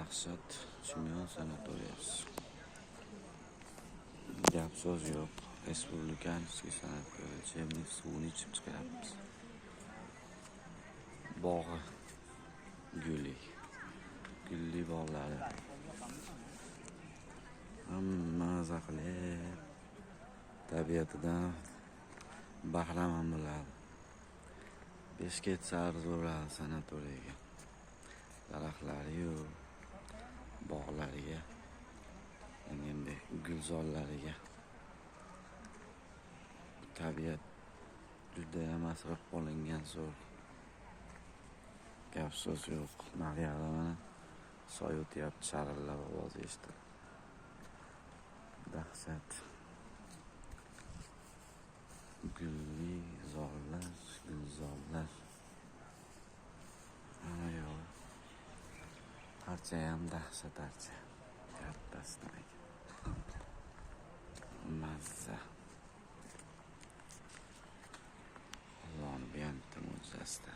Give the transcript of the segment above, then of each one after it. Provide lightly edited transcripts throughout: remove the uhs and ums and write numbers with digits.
Dahshat Chimyon sanatoriyasi. Gap so'z yo'q. Respublikanskiy san'atkor ichimlik suvini ichib chiqyapmiz. Bog'i gulli bog'lari. Hamma maza qilib tabiatidan bahramand bo'ladi. 5 ketsa arzuradi sanatoriyaga. Daraxtlari-yu, bog'lariga, endi gulzorlariga. Tabiat juda ham asrab qolingan zo'r. Gap so'z yo'q. Naryoqda mana soy o'tyapti, sharillab ovoz eshitiladi. Dahshat. Gulli zorlar, gulzorlar. Ana yo'q. Harchayam dahshat harcha. Kattasidan. Mazza. Allohning bitta mo'jizasi.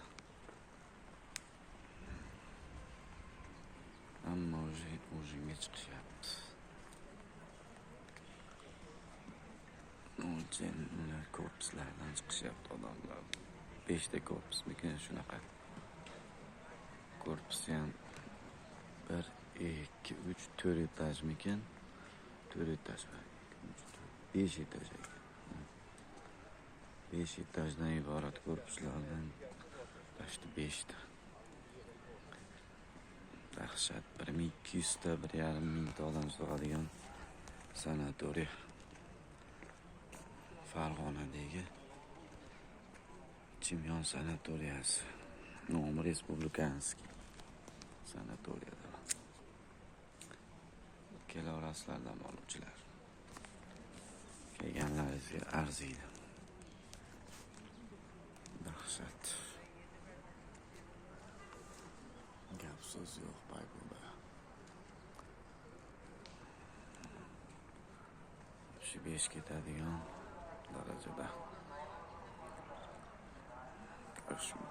Ammo o'zingga chiqishyapti. Ular korpuslardan chiqishyapti odamlar. 5 ta korpusmikin shunaqa. Korpusi ham 1, 2, 3, 4 etajmikin. 4 etaj var. 5 etaj. 5 etajdan iborat korpuslardan tashti 5 ta. Dahshat 1200 ta, 1,5 ta odam sig'adigan sanatoriya. Farg'onadagi Chimyon sanatoriyasi. Nomi Respublikanskiy sanatoriyada. Kelaverasizlar dam oluvchilar. Kelganlaringizga arziydi. Dahshat. Gap so'z yo'q Baybuda. Shu 5 ketadigan darajada. Ko'rishmoqchi.